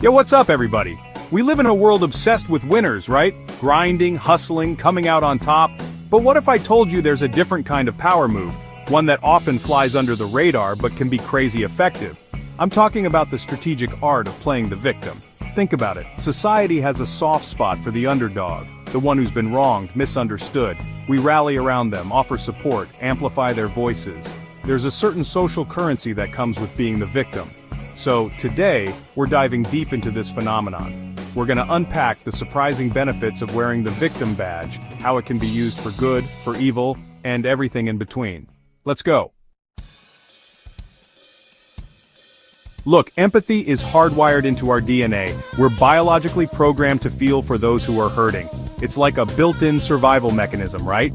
Yo, what's up, everybody? We live in a world obsessed with winners, right? Grinding, hustling, coming out on top. But what if I told you there's a different kind of power move? One that often flies under the radar but can be crazy effective. I'm talking about the strategic art of playing the victim. Think about it. Society has a soft spot for the underdog, the one who's been wronged, misunderstood. We rally around them, offer support, amplify their voices. There's a certain social currency that comes with being the victim. So, today, we're diving deep into this phenomenon. We're gonna unpack the surprising benefits of wearing the victim badge, how it can be used for good, for evil, and everything in between. Let's go. Look, empathy is hardwired into our DNA. We're biologically programmed to feel for those who are hurting. It's like a built-in survival mechanism, right?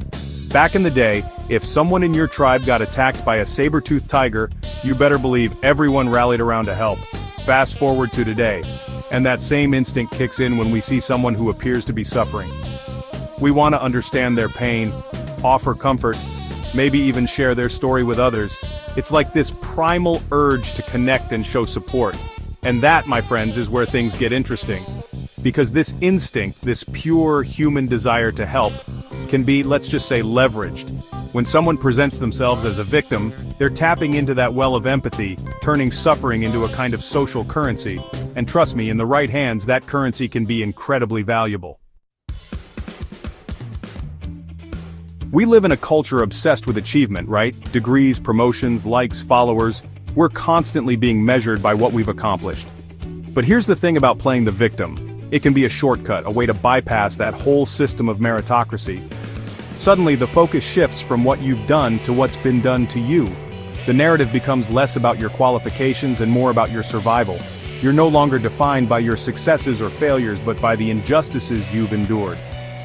Back in the day, if someone in your tribe got attacked by a saber-toothed tiger, you better believe everyone rallied around to help. Fast forward to today, and that same instinct kicks in when we see someone who appears to be suffering. We want to understand their pain, offer comfort, maybe even share their story with others. It's like this primal urge to connect and show support. And that, my friends, is where things get interesting. Because this instinct, this pure human desire to help, can be, let's just say, leveraged. When someone presents themselves as a victim, they're tapping into that well of empathy, turning suffering into a kind of social currency. And trust me, in the right hands, that currency can be incredibly valuable. We live in a culture obsessed with achievement, right? Degrees, promotions, likes, followers. We're constantly being measured by what we've accomplished. But here's the thing about playing the victim. It can be a shortcut, a way to bypass that whole system of meritocracy. Suddenly, the focus shifts from what you've done to what's been done to you. The narrative becomes less about your qualifications and more about your survival. You're no longer defined by your successes or failures, but by the injustices you've endured.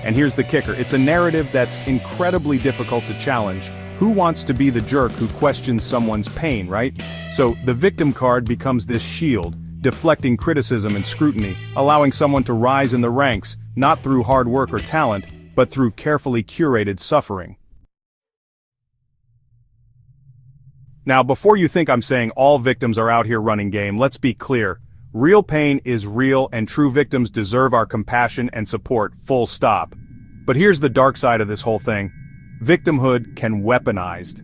And here's the kicker, it's a narrative that's incredibly difficult to challenge. Who wants to be the jerk who questions someone's pain, right? So, the victim card becomes this shield, deflecting criticism and scrutiny, allowing someone to rise in the ranks, not through hard work or talent, but through carefully curated suffering. Now, before you think I'm saying all victims are out here running game, let's be clear. Real pain is real and true victims deserve our compassion and support, full stop. But here's the dark side of this whole thing. Victimhood can weaponized.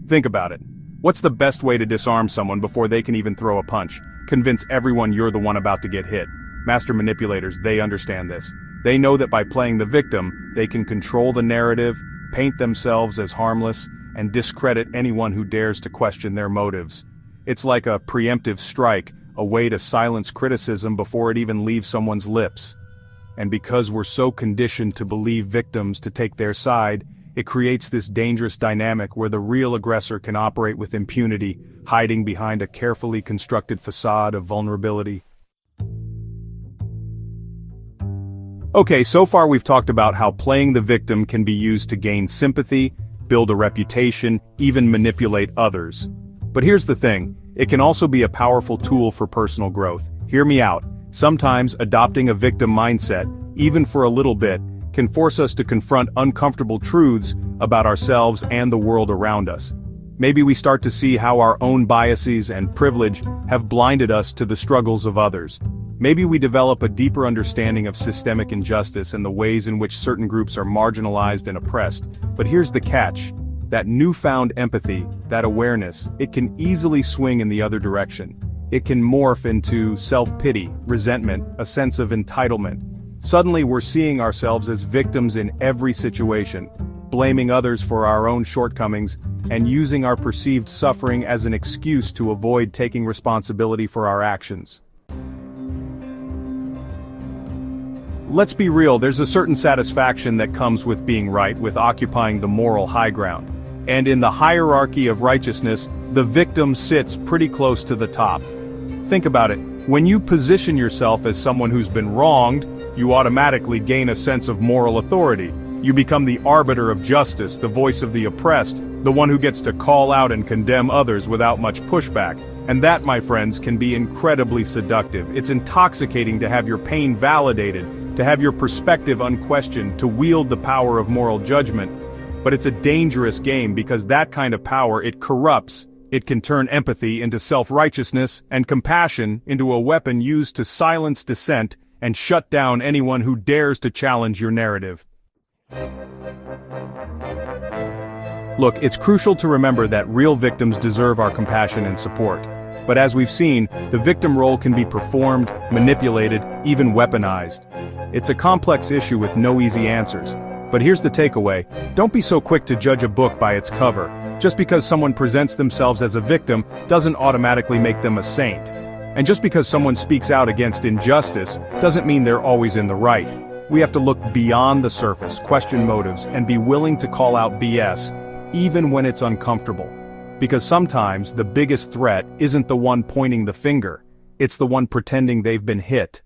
Think about it. What's the best way to disarm someone before they can even throw a punch? Convince everyone you're the one about to get hit. Master manipulators, they understand this. They know that by playing the victim, they can control the narrative, paint themselves as harmless, and discredit anyone who dares to question their motives. It's like a preemptive strike, a way to silence criticism before it even leaves someone's lips. And because we're so conditioned to believe victims to take their side, it creates this dangerous dynamic where the real aggressor can operate with impunity, hiding behind a carefully constructed facade of vulnerability. Okay, so far we've talked about how playing the victim can be used to gain sympathy, build a reputation, even manipulate others. But here's the thing, it can also be a powerful tool for personal growth. Hear me out. Sometimes adopting a victim mindset, even for a little bit, can force us to confront uncomfortable truths about ourselves and the world around us. Maybe we start to see how our own biases and privilege have blinded us to the struggles of others. Maybe we develop a deeper understanding of systemic injustice and the ways in which certain groups are marginalized and oppressed. But here's the catch. That newfound empathy, that awareness, it can easily swing in the other direction. It can morph into self-pity, resentment, a sense of entitlement. Suddenly we're seeing ourselves as victims in every situation, blaming others for our own shortcomings, and using our perceived suffering as an excuse to avoid taking responsibility for our actions. Let's be real, there's a certain satisfaction that comes with being right, with occupying the moral high ground. And in the hierarchy of righteousness, the victim sits pretty close to the top. Think about it. When you position yourself as someone who's been wronged, you automatically gain a sense of moral authority. You become the arbiter of justice, the voice of the oppressed, the one who gets to call out and condemn others without much pushback. And that, my friends, can be incredibly seductive. It's intoxicating to have your pain validated, to have your perspective unquestioned, to wield the power of moral judgment. But it's a dangerous game because that kind of power, it corrupts, It can turn empathy into self-righteousness and compassion into a weapon used to silence dissent and shut down anyone who dares to challenge your narrative. Look, it's crucial to remember that real victims deserve our compassion and support. But as we've seen, the victim role can be performed, manipulated, even weaponized. It's a complex issue with no easy answers. But here's the takeaway: don't be so quick to judge a book by its cover. Just because someone presents themselves as a victim doesn't automatically make them a saint. And just because someone speaks out against injustice doesn't mean they're always in the right. We have to look beyond the surface, question motives, and be willing to call out BS, even when it's uncomfortable. Because sometimes the biggest threat isn't the one pointing the finger, it's the one pretending they've been hit.